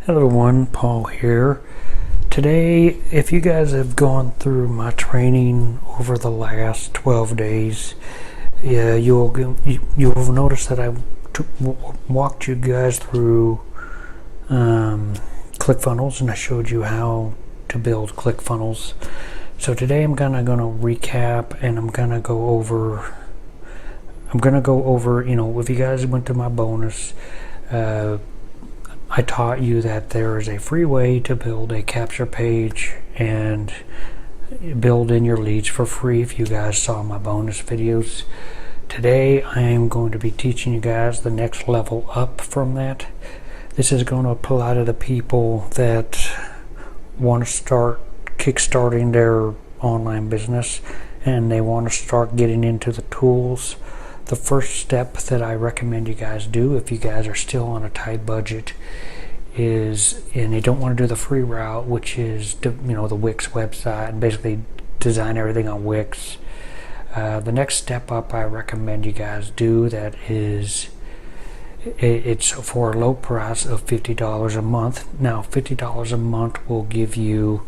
Hello everyone, Paul here. Today, if you guys have gone through my training over the last 12 days, you'll notice that I walked you guys through ClickFunnels, and I showed you how to build ClickFunnels. So today I'm gonna recap, and I'm gonna go over, if you guys went through my bonus, I taught you that there is a free way to build a capture page and build in your leads for free if you guys saw my bonus videos. Today I am going to be teaching you guys the next level up from that. This is going to apply to the people that want to start kickstarting their online business and they want to start getting into the tools. The first step that I recommend you guys do if you guys are still on a tight budget is, and you don't want to do the free route, which is the Wix website and basically design everything on Wix. The next step up I recommend you guys do, that is, it's for a low price of $50 a month. Now $50 a month will give you,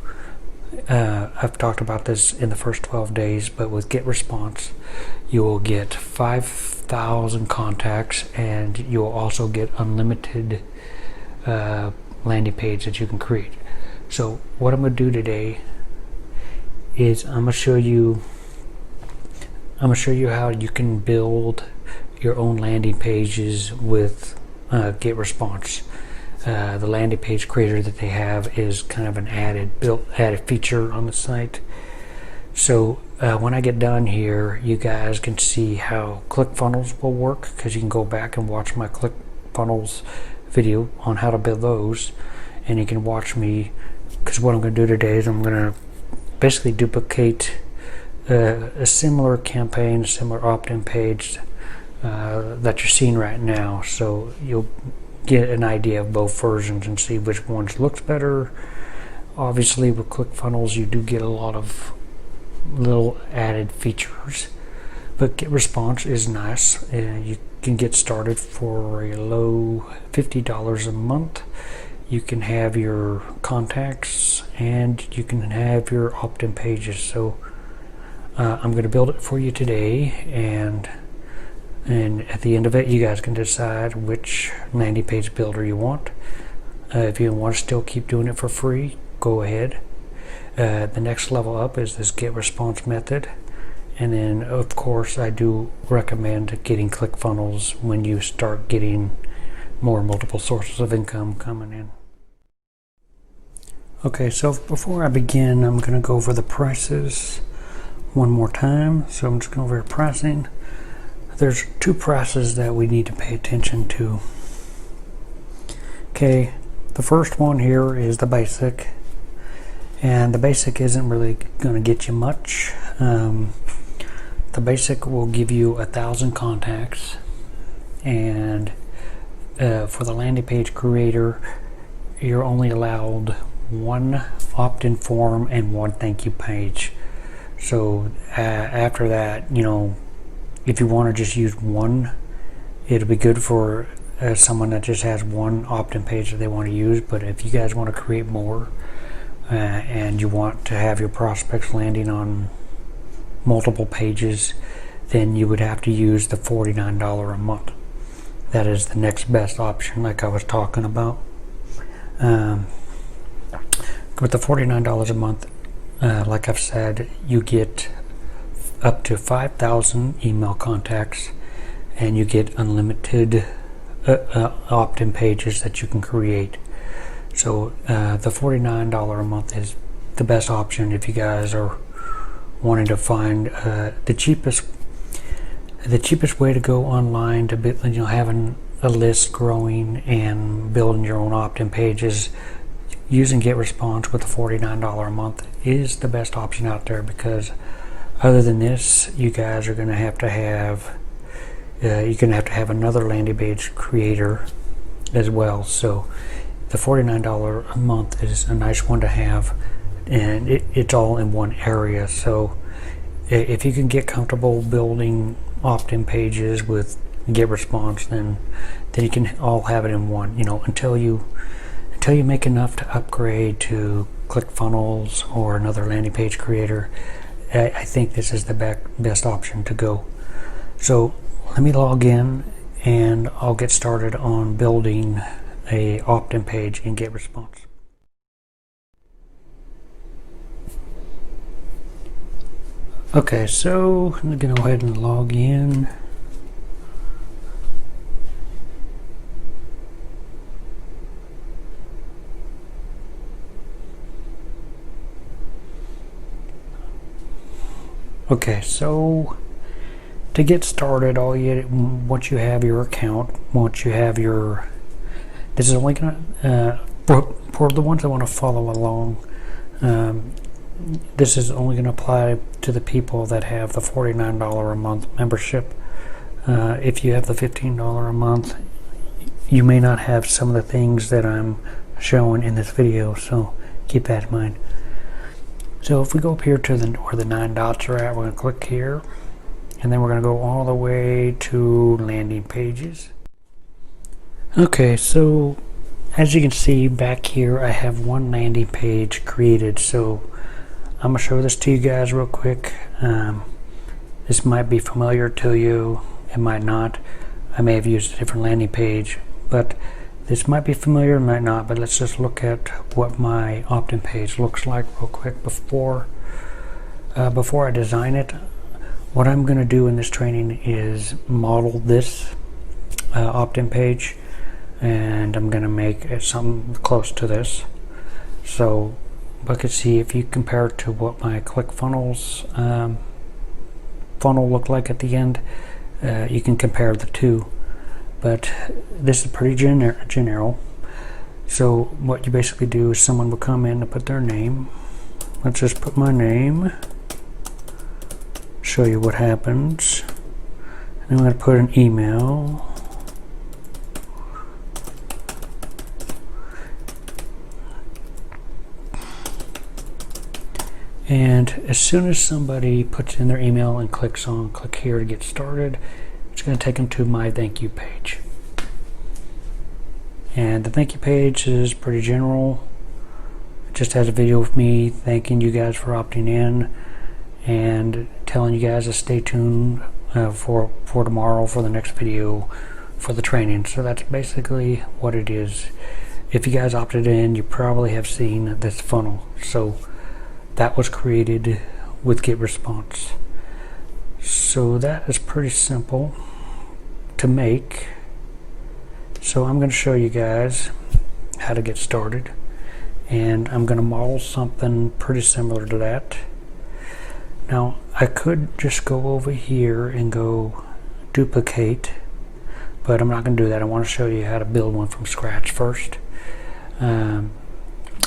I've talked about this in the first 12 days, but with GetResponse you will get 5,000 contacts, and you'll also get unlimited landing page that you can create. So what I'm going to do today is I'm going to show you how you can build your own landing pages with GetResponse. The landing page creator that they have is kind of an added feature on the site. So when I get done here, you guys can see how ClickFunnels will work, because you can go back and watch my ClickFunnels video on how to build those, and you can watch me, because what I'm going to do today is I'm going to basically duplicate a similar campaign, a similar opt-in page that you're seeing right now, so you'll get an idea of both versions and see which ones looks better. Obviously with ClickFunnels you do get a lot of little added features, but GetResponse is nice. You can get started for a low $50 a month. You can have your contacts and you can have your opt-in pages. So I'm going to build it for you today, and at the end of it you guys can decide which landing page builder you want. If you want to still keep doing it for free, go ahead. The next level up is this GetResponse method, and then of course I do recommend getting ClickFunnels when you start getting multiple sources of income coming in. Okay, so before I begin, I'm going to go over the prices one more time. So I'm just going over pricing. There's two prices that we need to pay attention to. Okay, the first one here is the basic, and the basic isn't really going to get you much. The basic will give you 1,000 contacts, and for the landing page creator you're only allowed one opt-in form and one thank you page. So after that, if you want to just use one, it'll be good for someone that just has one opt-in page that they want to use. But if you guys want to create more and you want to have your prospects landing on multiple pages, then you would have to use the $49 a month. That is the next best option, like I was talking about. With the $49 a month, like I've said, you get up to 5,000 email contacts, and you get unlimited opt-in pages that you can create. So the $49 a month is the best option if you guys are wanting to find the cheapest way to go online to having a list growing and building your own opt-in pages. Using GetResponse with the $49 a month is the best option out there, because other than this, you guys are going to have another landing page creator as well. So the $49 a month is a nice one to have, and it's all in one area. So if you can get comfortable building opt-in pages with GetResponse, then you can all have it in one. Until until you make enough to upgrade to ClickFunnels or another landing page creator, I think this is the best option to go. So let me log in and I'll get started on building a opt-in page in GetResponse. Okay, so I'm going to go ahead and log in. Okay, so to get started, once you have your account, this is only gonna for the ones that want to follow along. This is only going to apply to the people that have the $49 a month membership. If you have the $15 a month, you may not have some of the things that I'm showing in this video, so keep that in mind. So if we go up here to where the 9 dots are at, we're going to click here, and then we're going to go all the way to landing pages. Okay, so as you can see back here, I have one landing page created. So I'm going to show this to you guys real quick. This might be familiar to you, it might not. I may have used a different landing page, but this might be familiar, might not. But let's just look at what my opt-in page looks like real quick before I design it. What I'm going to do in this training is model this opt-in page, and I'm going to make it something close to this. So I can see, if you compare it to what my ClickFunnels funnel looked like at the end, you can compare the two. But this is pretty general. So what you basically do is someone will come in and put their name. Let's just put my name, show you what happens. And I'm going to put an email. And as soon as somebody puts in their email and clicks on click here to get started, it's going to take them to my thank you page. And the thank you page is pretty general. It just has a video of me thanking you guys for opting in and telling you guys to stay tuned for tomorrow for the next video for the training. So that's basically what it is. If you guys opted in, you probably have seen this funnel. So that was created with GetResponse. So that is pretty simple to make. So I'm going to show you guys how to get started, and I'm going to model something pretty similar to that. Now I could just go over here and go duplicate, but I'm not going to do that. I want to show you how to build one from scratch first.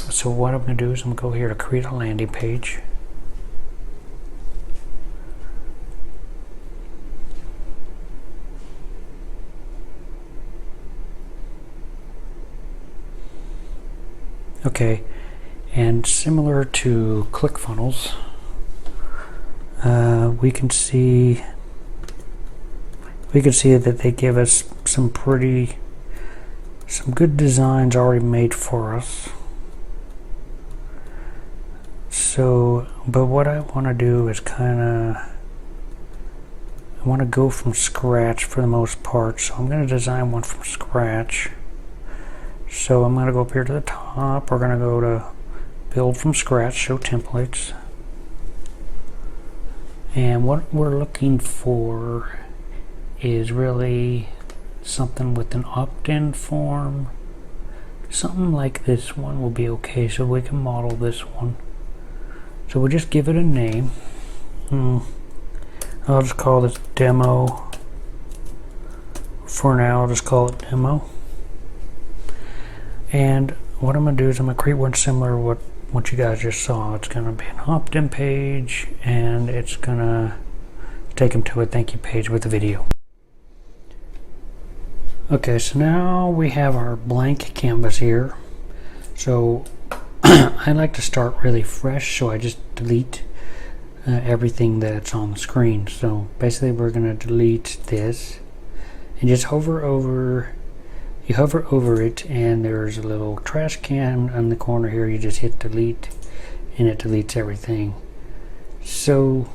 So what I'm going to do is I'm going to go here to create a landing page. Okay, and similar to ClickFunnels, we can see that they give us some good designs already made for us. So, but what I want to do is I want to go from scratch for the most part. So I'm going to design one from scratch. So I'm going to go up here to the top. We're going to go to build from scratch, show templates. And what we're looking for is really something with an opt-in form. Something like this one will be okay. So we can model this one. So we'll just give it a name. I'll just call this demo. For now, I'll just call it demo. And what I'm going to do is I'm going to create one similar to what you guys just saw. It's going to be an opt-in page, and it's going to take them to a thank you page with a video. Okay, so now we have our blank canvas here. So I like to start really fresh, so I just delete everything that's on the screen. So basically we're going to delete this and just hover over you hover over it and there's a little trash can on the corner here. You just hit delete and it deletes everything. So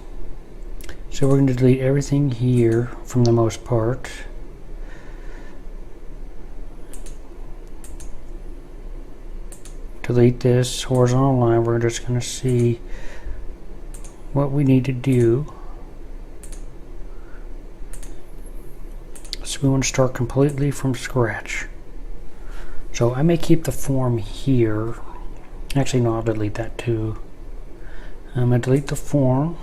we're going to delete everything here from the most part. Delete this horizontal line. We're just going to see what we need to do. So we want to start completely from scratch. So I may keep the form here. Actually, no, I'll delete that too. I'm going to delete the form.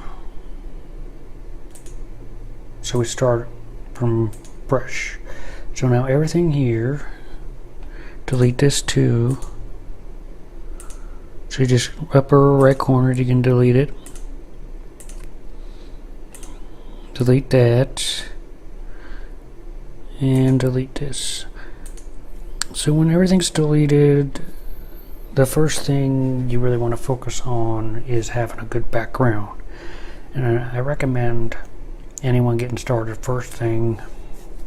So we start from fresh. So now everything here, delete this too. So you just upper right corner, you can delete it. Delete that. And delete this. So when everything's deleted, the first thing you really want to focus on is having a good background. And I recommend anyone getting started, first thing,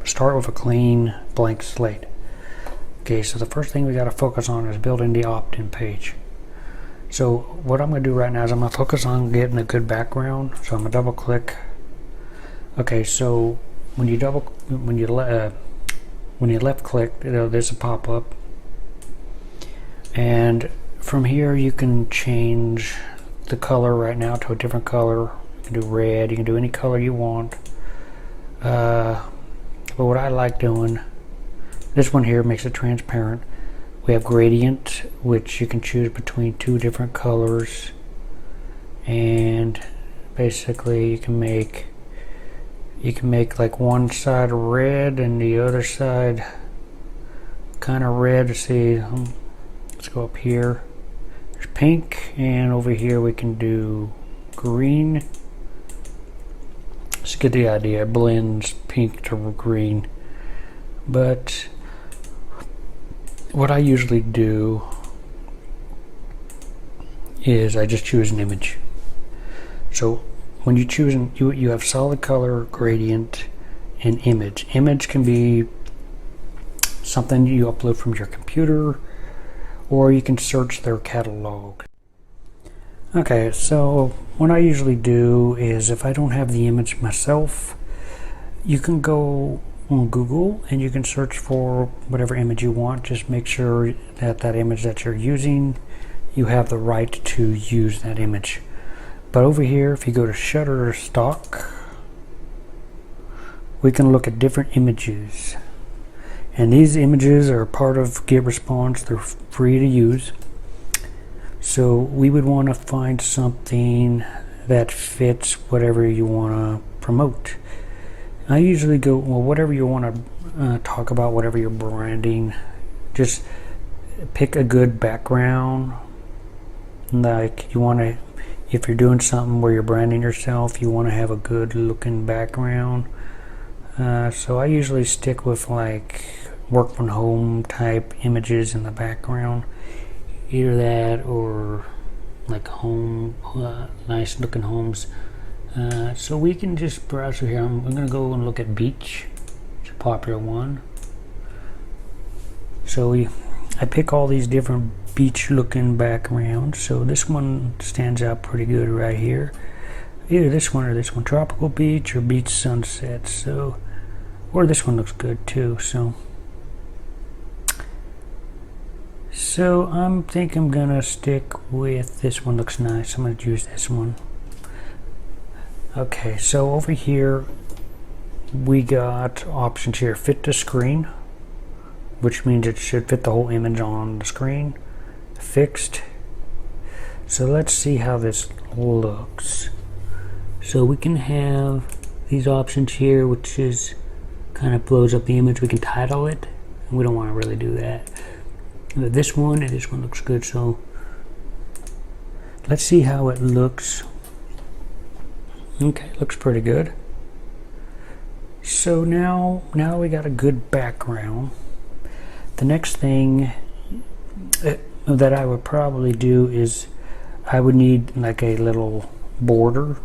start with a clean blank slate. Okay, so the first thing we got to focus on is building the opt-in page. So what I'm going to do right now is I'm going to focus on getting a good background. So I'm going to double click. Okay, so when you left click, there's a pop-up, and from here you can change the color right now to a different color. You can do red, you can do any color you want, but what I like doing, this one here makes it transparent. We have gradient, which you can choose between two different colors, and basically you can make like one side red and the other side kind of red. Let's see, let's go up here. There's pink, and over here we can do green. Just get the idea. It blends pink to green. But what I usually do is I just choose an image. So when you choose, you have solid color, gradient, and image. Image can be something you upload from your computer, or you can search their catalog. Okay, so what I usually do is, if I don't have the image myself, you can go on Google and you can search for whatever image you want. Just make sure that that image that you're using, you have the right to use that image. But over here, if you go to Shutterstock, we can look at different images. And these images are part of GetResponse. They're free to use. So we would want to find something that fits whatever you want to promote. I usually go, well, whatever you want to talk about, whatever you're branding, just pick a good background. Like you want to, if you're doing something where you're branding yourself, you want to have a good looking background. So I usually stick with like work from home type images in the background. Either that or like home, nice looking homes. So we can just browse through here. I'm going to go and look at beach. It's a popular one. So I pick all these different beach looking backgrounds. So this one stands out pretty good right here. Either this one or this one, tropical beach or beach sunset. So, or this one looks good too. So I'm think I'm gonna stick with this one. Looks nice. I'm gonna use this one. Okay, so over here we got options here. Fit to screen, which means it should fit the whole image on the screen. Fixed. So let's see how this looks. So we can have these options here, which is kind of blows up the image. We can title it, and we don't want to really do that. This one and this one looks good, so let's see how it looks. Okay, looks pretty good. So now we got a good background. The next thing that I would probably do is I would need like a little border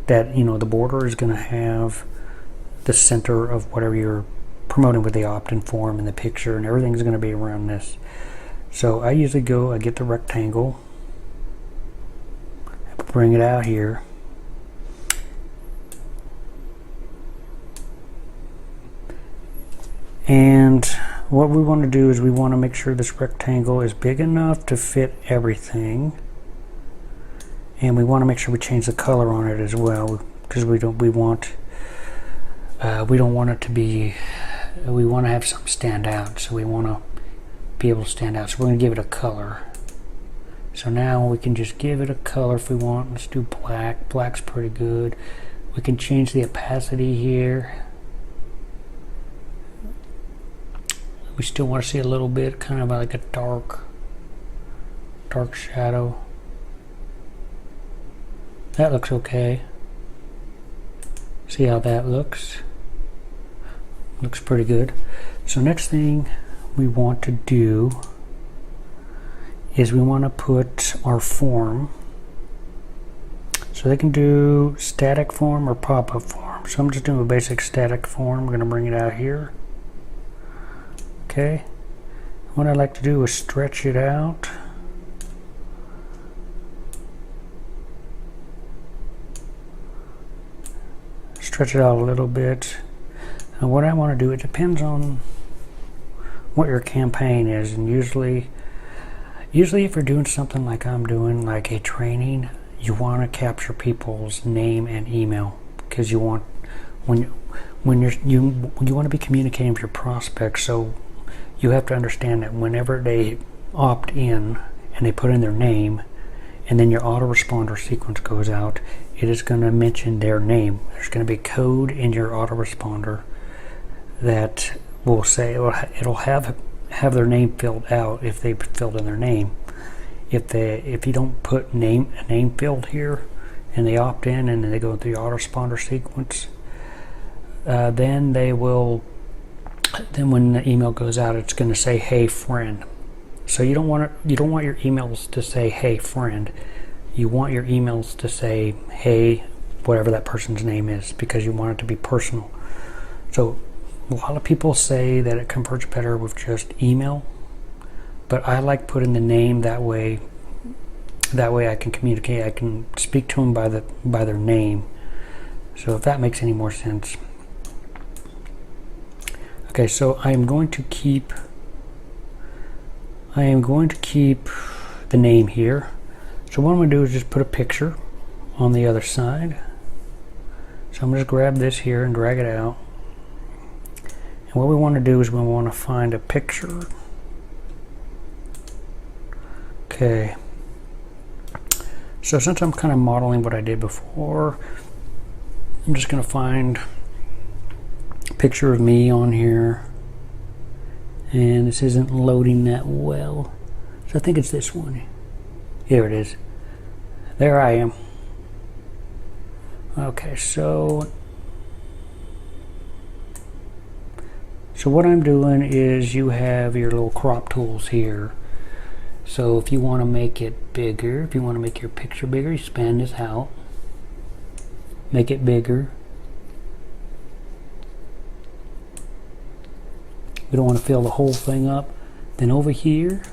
that, the border is going to have the center of whatever you're promoting with the opt-in form and the picture, and everything's going to be around this. So I usually I get the rectangle, bring it out here, and what we want to do is we want to make sure this rectangle is big enough to fit everything, and we want to make sure we change the color on it as well, because we don't want it to be, we want to have something stand out, so we want to be able to stand out. So we're going to give it a color. So now we can just give it a color if we want. Let's do black. Black's pretty good. We can change the opacity here. We still want to see a little bit, kind of like a dark shadow. That looks okay. See how that looks? Looks pretty good. So next thing we want to do is we want to put our form. So they can do static form or pop-up form. So I'm just doing a basic static form. We're going to bring it out here. Okay. What I like to do is stretch it out. Stretch it out a little bit. And what I want to do, it depends on what your campaign is, and usually if you're doing something like I'm doing, like a training, you want to capture people's name and email, because you want you want to be communicating with your prospects. So you have to understand that whenever they opt in and they put in their name, and then your autoresponder sequence goes out, it is going to mention their name. There's going to be code in your autoresponder that will say, it'll have their name filled out if they filled in their name. If you don't put a name field here, and they opt in and then they go through the autoresponder sequence, then when the email goes out, it's going to say, "Hey friend." So you don't want your emails to say, "Hey friend." You want your emails to say, "Hey," whatever that person's name is, because you want it to be personal. So a lot of people say that it converts better with just email, but I like putting the name that way. That way I can communicate. I can speak to them by their name. So if that makes any more sense. Okay, so I am going to keep the name here. So what I'm going to do is just put a picture on the other side. So I'm going to just grab this here and drag it out. And what we want to do is we want to find a picture. Okay. So since I'm kind of modeling what I did before, I'm just going to find a picture of me on here. And this isn't loading that well. So I think it's this one. Here it is. There I am. Okay, so what I'm doing is you have your little crop tools here. So if you want to make it bigger, if you want to make your picture bigger, you span this out. Make it bigger. We don't want to fill the whole thing up. Then over here,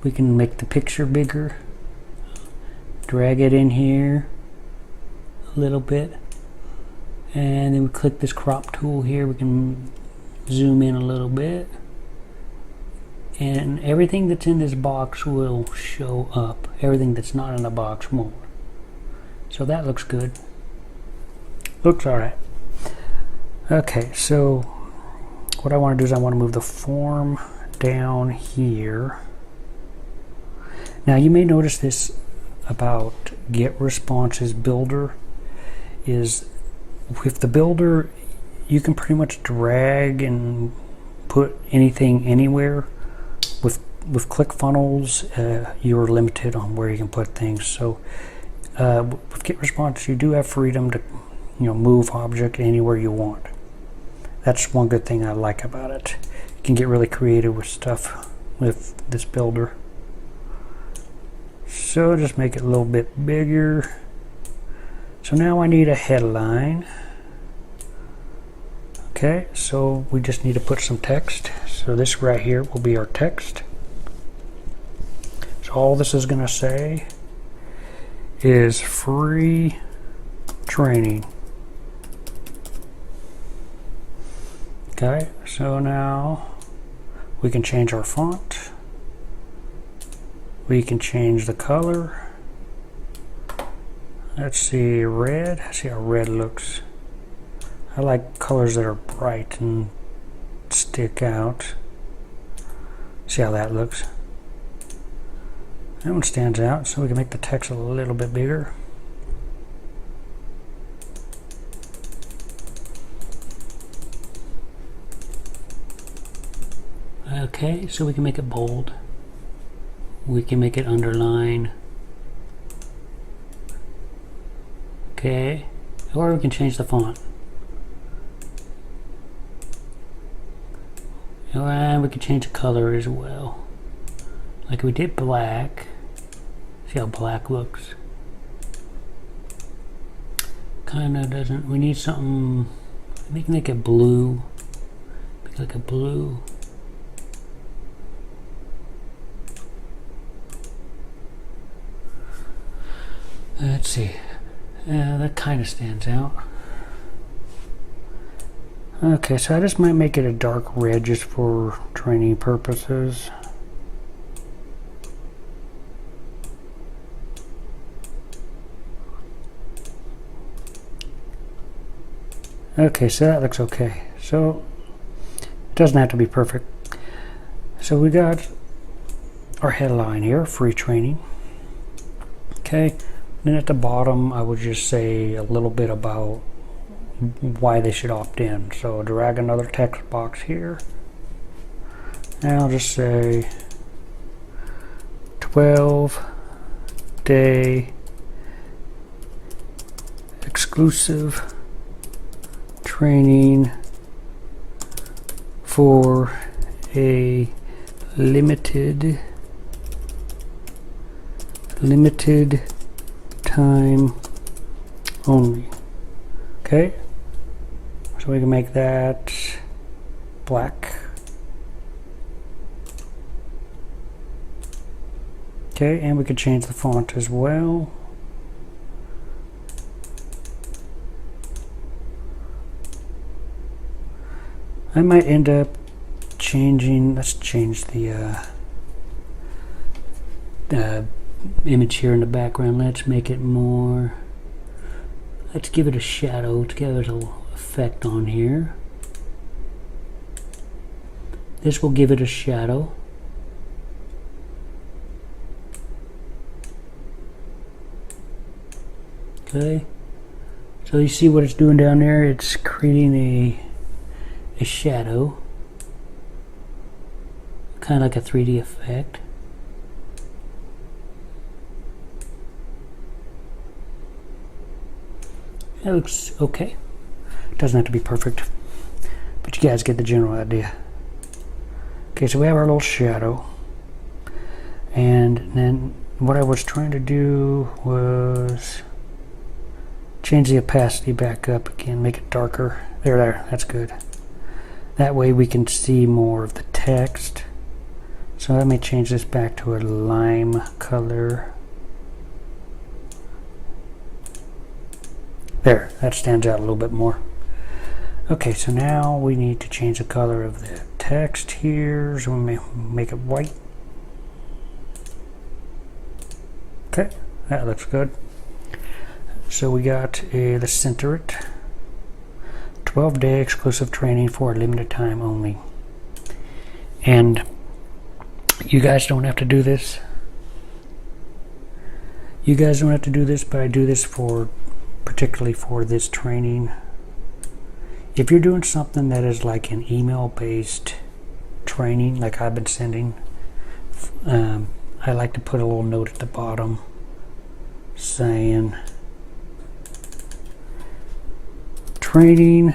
we can make the picture bigger. Drag it in here a little bit. And then we click this crop tool here. We can zoom in a little bit. And everything that's in this box will show up. Everything that's not in the box won't. So that looks good. Looks alright. Okay, so what I want to do is I want to move the form down here. Now you may notice this about GetResponse's builder is with the builder you can pretty much drag and put anything anywhere. With ClickFunnels, you're limited on where you can put things. So with GetResponse, you do have freedom to move object anywhere you want. That's one good thing I like about it. You can get really creative with stuff with this builder. So just make it a little bit bigger. So now I need a headline. Okay, so we just need to put some text. So this right here will be our text. So all this is going to say is free training. Okay, so now we can change our font. We can change the color. Let's see, red. See how red looks. I like colors that are bright and stick out. See how that looks. That one stands out, so we can make the text a little bit bigger. Okay, so we can make it bold. We can make it underline. Okay, or we can change the font. And we can change the color as well. Like we did black. See how black looks? Kinda doesn't, we need something, we can make it blue. Make it like a blue. Let's see. That kind of stands out. Okay, so I just might make it a dark red just for training purposes. Okay, so that looks okay. So it doesn't have to be perfect. So we got our headline here, free training. Okay, then at the bottom I would just say a little bit about why they should opt in. So drag another text box here, and I'll just say 12-day exclusive training for a limited time only. Okay, so we can make that black. Okay, and we could change the font as well. I might end up changing, let's change the image here in the background. Let's make it more, let's give it a shadow to give it an effect on here. This will give it a shadow. Okay, so you see what it's doing down there? It's creating a shadow, kind of like a 3D effect. That looks okay. Doesn't have to be perfect, but you guys get the general idea. Okay, so we have our little shadow, and then what I was trying to do was change the opacity back up again, make it darker. There, that's good. That way we can see more of the text. So let me change this back to a lime color. There, that stands out a little bit more. Okay, so now we need to change the color of the text here. So we make it white. Okay, that looks good. So we got let's center it. 12-day exclusive training for a limited time only. And you guys don't have to do this. You guys don't have to do this, but I do this for particularly for this training. If you're doing something that is like an email-based training, like I've been sending, I like to put a little note at the bottom saying training.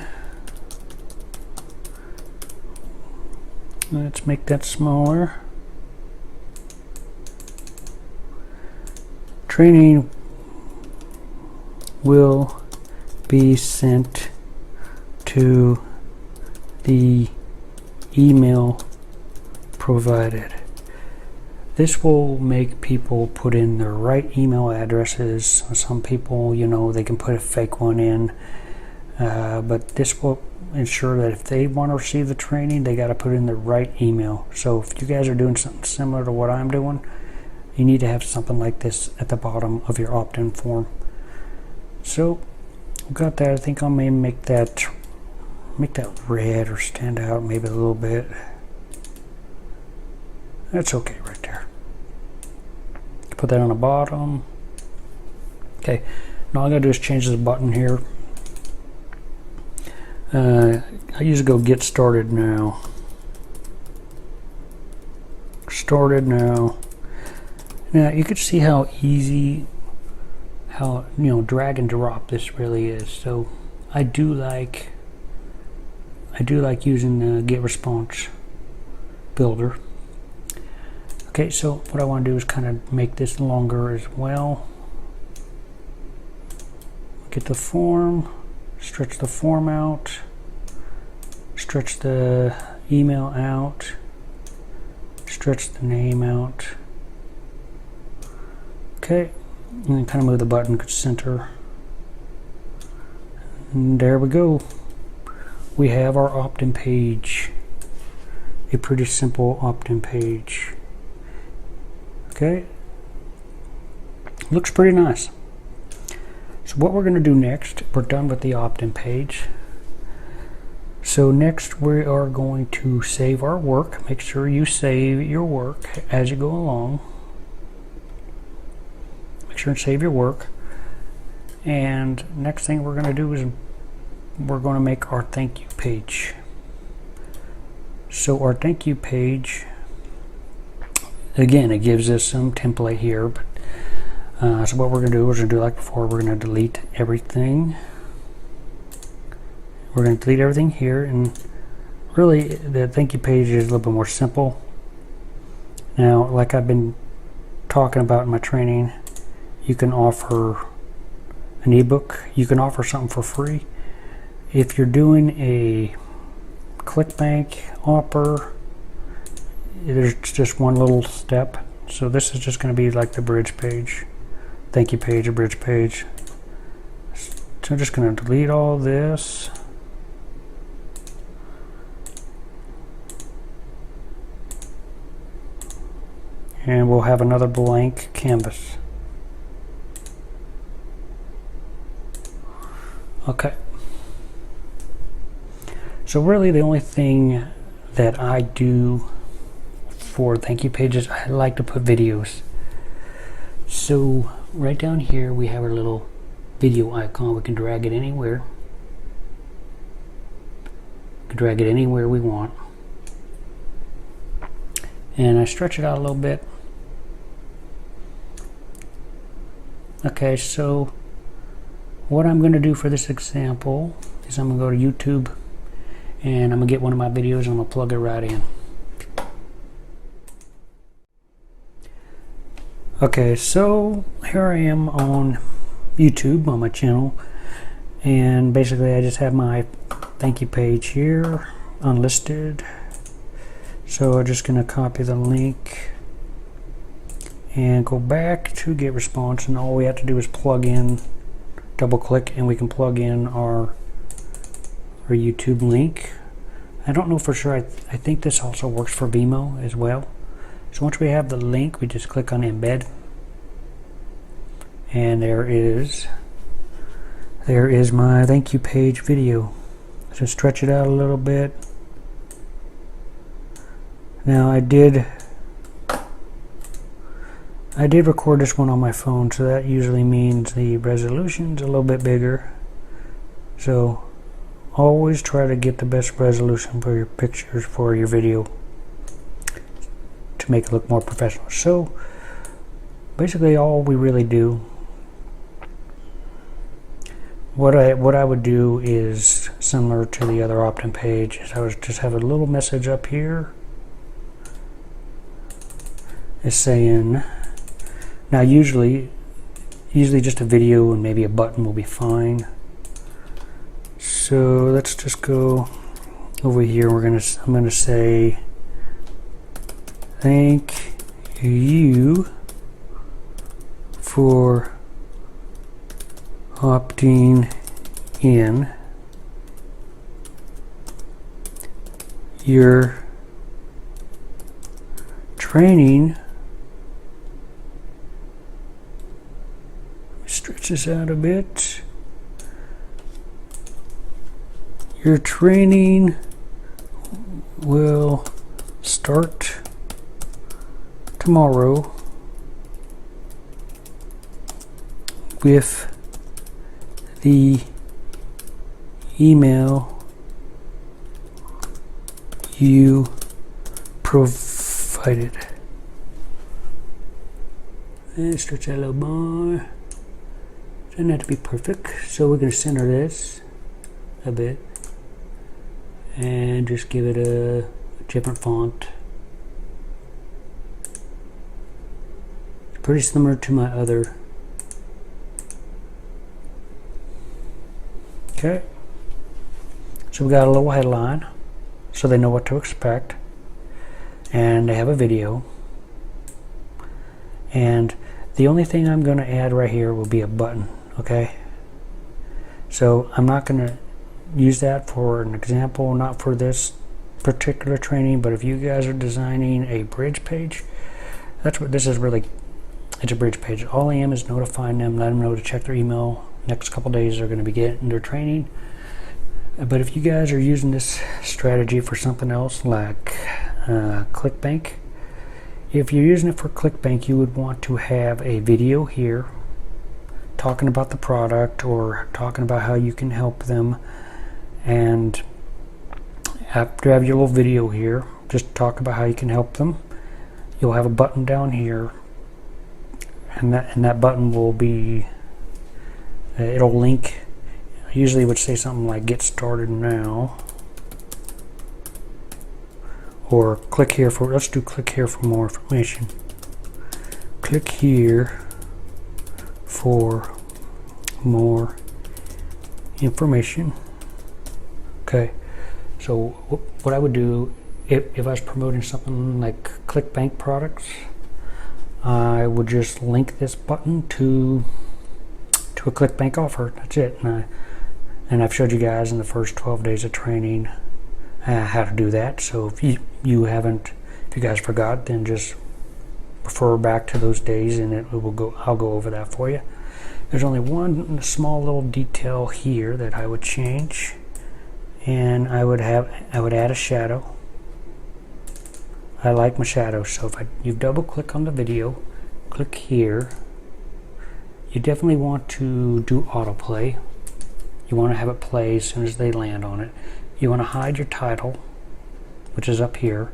Let's make that smaller. Training will be sent to the email provided. This will make people put in their right email addresses. Some people, you know, they can put a fake one in, but this will ensure that if they want to receive the training, they got to put in the right email. So if you guys are doing something similar to what I'm doing, you need to have something like this at the bottom of your opt-in form. So I've got that. I think I may make that red or stand out maybe a little bit. That's okay right there. Put that on the bottom. Okay, now all I gotta do is change this button here. I usually go get started now. Started now. Now you can see how easy, how, you know, drag and drop this really is. So I do like using the GetResponse builder. Okay, so what I want to do is kind of make this longer as well. Get the form, stretch the form out, stretch the email out, stretch the name out. Okay, and then kind of move the button to center. And there we go. We have our opt-in page. A pretty simple opt-in page. Okay, looks pretty nice. So what we're going to do next, we're done with the opt-in page. So next we are going to save our work. Make sure you save your work as you go along. Make sure and save your work. And next thing we're going to do is we're going to make our thank you page. So our thank you page, again, it gives us some template here, but so what we're going to do is we're going to do like before. We're going to delete everything. We're going to delete everything here, and really the thank you page is a little bit more simple. Now, like I've been talking about in my training, you can offer an ebook. You can offer something for free. If you're doing a ClickBank offer, there's just one little step. So this is just going to be like the bridge page, thank you page, a bridge page. So I'm just going to delete all this. And we'll have another blank canvas. Okay. So really the only thing that I do for thank you pages, I like to put videos. So right down here we have our little video icon. We can drag it anywhere. We can drag it anywhere we want. And I stretch it out a little bit. Okay, so what I'm going to do for this example is I'm going to go to YouTube and I'm going to get one of my videos and I'm going to plug it right in. Okay, so here I am on YouTube on my channel, and basically I just have my thank you page here unlisted. So I'm just going to copy the link and go back to GetResponse, and all we have to do is plug in, double click, and we can plug in our YouTube link. I don't know for sure. I think this also works for Vimeo as well. So once we have the link, we just click on embed, and there is my thank you page video. So stretch it out a little bit. Now I did record this one on my phone, so that usually means the resolution's a little bit bigger. So always try to get the best resolution for your pictures, for your video, to make it look more professional. So basically all we really do, what I would do is similar to the other opt-in page, is I would just have a little message up here. It's saying, now usually just a video and maybe a button will be fine. So let's just go over here, I'm gonna say thank you for opting in. Your training, stretch this out a bit. Your training will start tomorrow with the email you provided. And stretch that a little more. Doesn't have to be perfect, so we're going to center this a bit and just give it a different font. It's pretty similar to my other. Okay, so we got a little headline so they know what to expect, and they have a video, and the only thing I'm going to add right here will be a button. Okay, so I'm not going to use that for an example, not for this particular training, but if you guys are designing a bridge page, that's what this is really. It's a bridge page. All I am is notifying them, let them know to check their email. Next couple days they're going to be getting their training. But if you guys are using this strategy for something else like ClickBank, if you're using it for ClickBank, you would want to have a video here talking about the product or talking about how you can help them. And after you have your little video here, just talk about how you can help them. You'll have a button down here, and that button will be it'll link. I usually would say something like get started now, or click here for, let's do click here for more information. Click here for more information. Okay, so what I would do if I was promoting something like ClickBank products, I would just link this button to a ClickBank offer. That's it. And I've showed you guys in the first 12 days of training how to do that. So if you guys forgot, then just refer back to those days, and I'll go over that for you. There's only one small little detail here that I would change, and I would add a shadow. I like my shadow, so if you double click on the video, click here. You definitely want to do autoplay. You want to have it play as soon as they land on it. You want to hide your title, which is up here.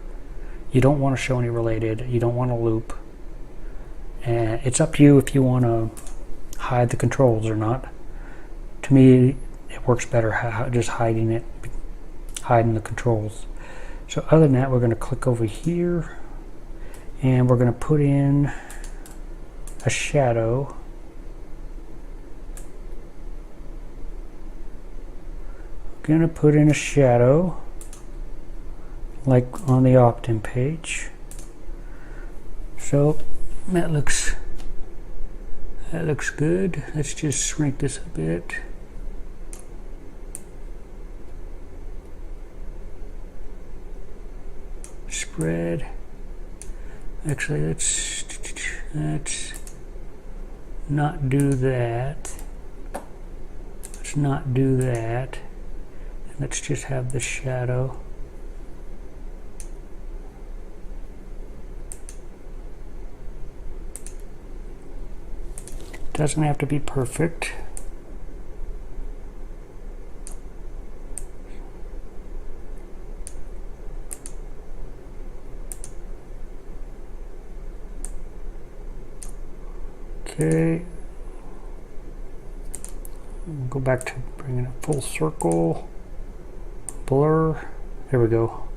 You don't want to show any related. You don't want to loop. And it's up to you if you want to hide the controls or not. To me, it works better just hiding the controls. So other than that, we're going to click over here, and we're going to put in a shadow. Going to put in a shadow like on the opt-in page. So that looks good. Let's just shrink this a bit. Spread. Actually, let's not do that. Let's not do that. Let's just have the shadow. Doesn't have to be perfect. Okay. We'll go back to bringing it full circle. Blur. There we go.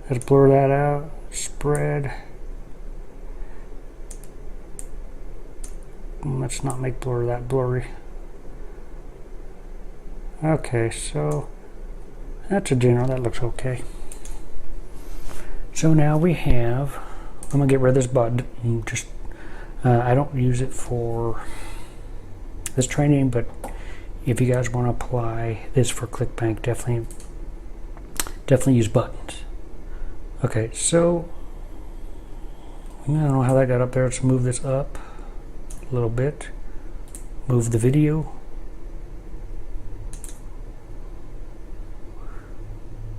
Let's blur that out. Spread. Let's not make blur that blurry. Okay, so That's a general, that looks okay. So now we have, I'm gonna get rid of this button. Just I don't use it for this training, but if you guys want to apply this for ClickBank, definitely use buttons. Okay, so I don't know how that got up there. Let's move this up a little bit. Move the video.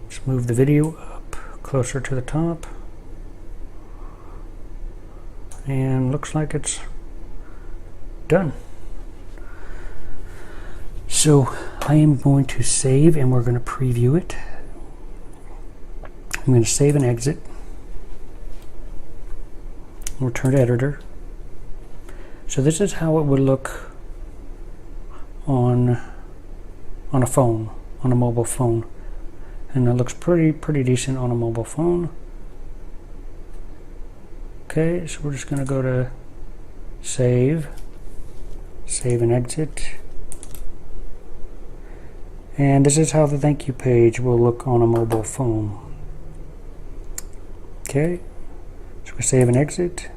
Let's move the video up closer to the top. And looks like it's done. So I am going to save and we're going to preview it. I'm going to save and exit. Return to editor. So this is how it would look on a phone, on a mobile phone. And it looks pretty decent on a mobile phone. Okay, so we're just going to go to save and exit. And this is how the thank you page will look on a mobile phone. Okay, so we save and exit.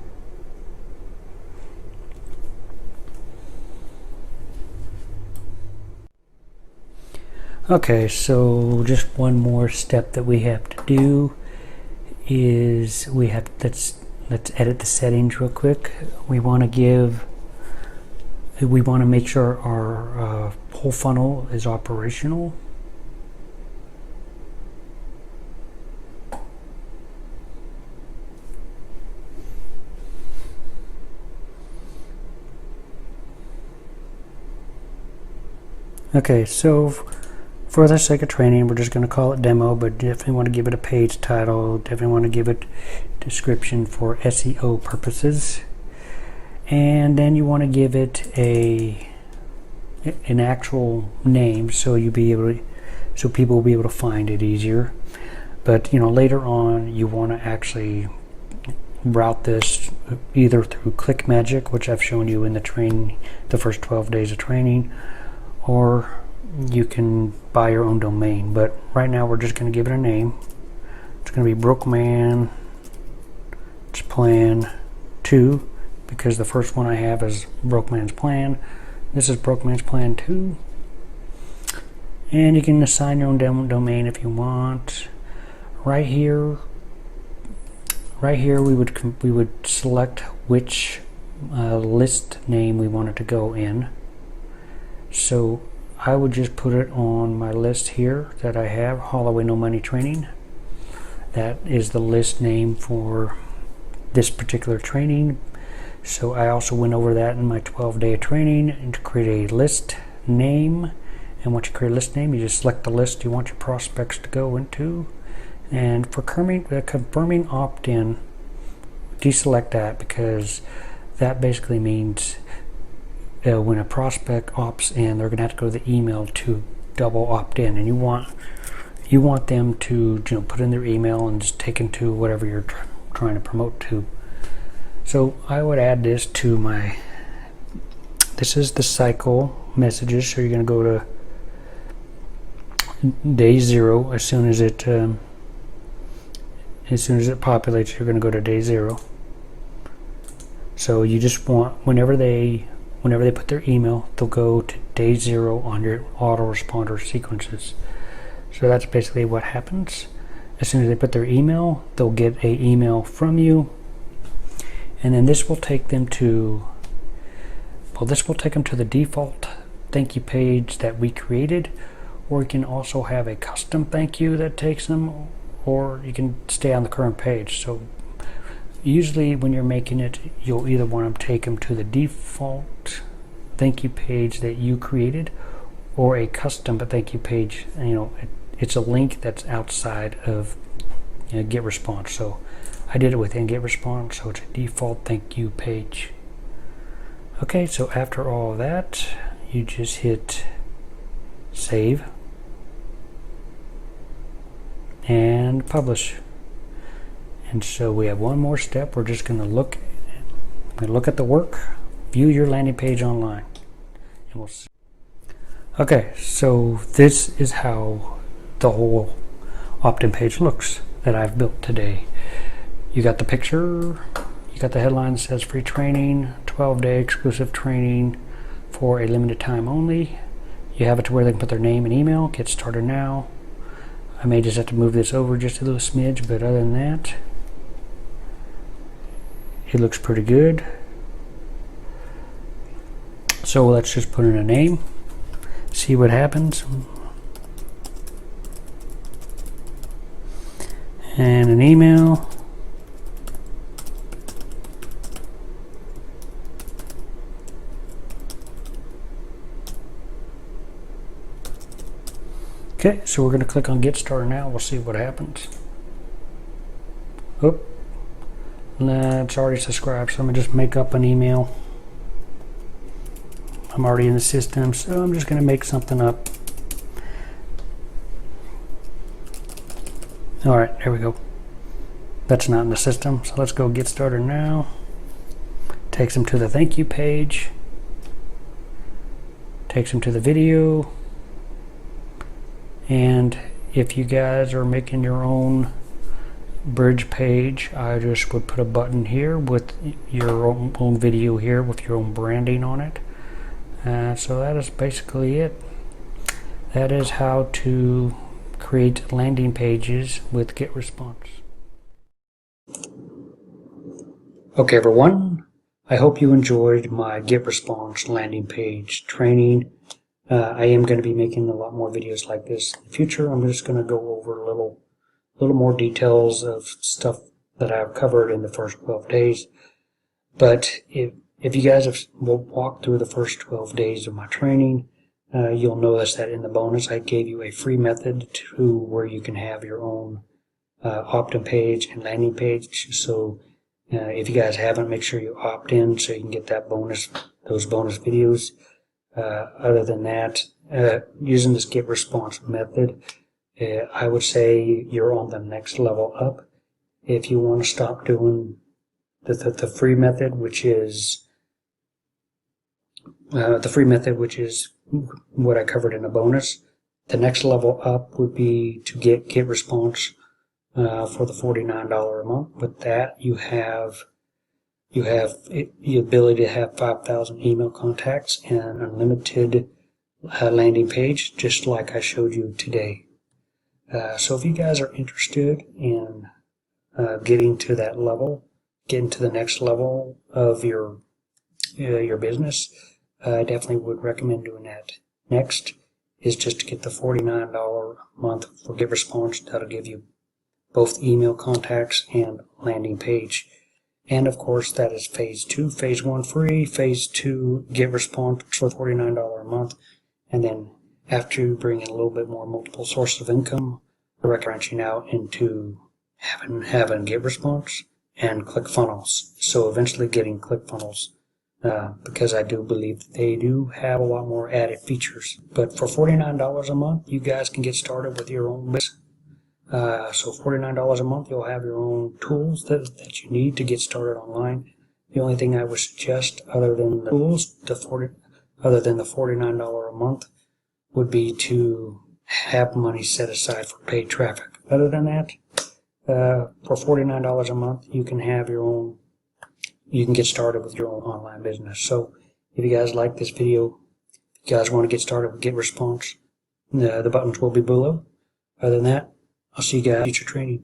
Okay, so just one more step that we have to do is let's edit the settings real quick. We want to make sure our whole funnel is operational. Okay, so for the sake of training, we're just going to call it demo, but definitely want to give it a page title, definitely want to give it description for SEO purposes. And then you want to give it an actual name so people will be able to find it easier. But later on you want to actually route this either through ClickMagick, which I've shown you in the first 12 days of training, or you can buy your own domain. But right now we're just going to give it a name. It's going to be Brokeman's Plan 2, because the first one I have is Brokeman's Plan. This is Brokeman's Plan 2. And you can assign your own domain if you want. Right here we would select which list name we want it to go in. So I would just put it on my list here that I have, Holloway No Money Training. That is the list name for this particular training. So I also went over that in my 12-day training, and to create a list name. And once you create a list name, you just select the list you want your prospects to go into. And for confirming opt-in, deselect that, because that basically means when a prospect opts in, they're going to have to go to the email to double opt-in, and you want them to put in their email and just take them to whatever you're trying to promote to. So I would add this to this is the cycle messages. So you're going to go to day 0 as soon as it populates. You're going to go to day 0. So you just want whenever they put their email, they'll go to day 0 on your autoresponder sequences. So that's basically what happens. As soon as they put their email, they'll get an email from you, and then this will take them to the default thank you page that we created, or you can also have a custom thank you that takes them, or you can stay on the current page. So usually when you're making it, you'll either want to take them to the default thank you page that you created, or a custom thank you page. It's a link that's outside of GetResponse. So I did it within GetResponse, so it's a default thank you page. Okay, so after all of that, you just hit save and publish. And so we have one more step. We're just going to look at the work, view your landing page online, and we'll see. Okay, so this is how the whole opt-in page looks that I've built today. You got the picture, you got the headline that says free training, 12-day exclusive training for a limited time only. You have it to where they can put their name and email, get started now. I may just have to move this over just a little smidge, but other than that, it looks pretty good. So let's just put in a name, see what happens. And an email. Okay, so we're going to click on Get Started Now. We'll see what happens. Oh, nah, it's already subscribed, so I'm going to just make up an email. I'm already in the system, so I'm just going to make something up. Alright, there we go. That's not in the system, so let's go Get Started Now. Takes them to the thank you page. Takes them to the video. And if you guys are making your own bridge page, I just would put a button here with your own video here with your own branding on it. So that is basically it. That is how to create landing pages with GetResponse. Okay everyone, I hope you enjoyed my GetResponse landing page training. I am going to be making a lot more videos like this in the future. I'm just going to go over a little more details of stuff that I've covered in the first 12 days. But if you guys have walked through the first 12 days of my training, you'll notice that in the bonus I gave you a free method to where you can have your own opt-in page and landing page. So if you guys haven't, make sure you opt in so you can get that those bonus videos. Other than that, using this GetResponse method, I would say you're on the next level up. If you want to stop doing the free method, which is what I covered in a bonus, the next level up would be to get GetResponse for the $49 a month. With that, you have the ability to have 5,000 email contacts and unlimited landing page, just like I showed you today. So if you guys are interested in getting to that level, getting to the next level of your business, I definitely would recommend doing that. Next is just to get the $49 a month for GetResponse. That'll give you both email contacts and landing page. And of course, that is phase 2. Phase 1 free, phase 2 GetResponse for $49 a month. And then after you bring in a little bit more multiple sources of income, we're branching out into having GetResponse and ClickFunnels. So eventually getting ClickFunnels, because I do believe that they do have a lot more added features. But for $49 a month, you guys can get started with your own business. So $49 a month, you'll have your own tools that you need to get started online. The only thing I would suggest, other than the tools, other than the $49 a month, would be to have money set aside for paid traffic. Other than that, for $49 a month, you can have your own. You can get started with your own online business. So if you guys like this video, if you guys want to get started with GetResponse, the buttons will be below. Other than that, I'll see you guys in future training.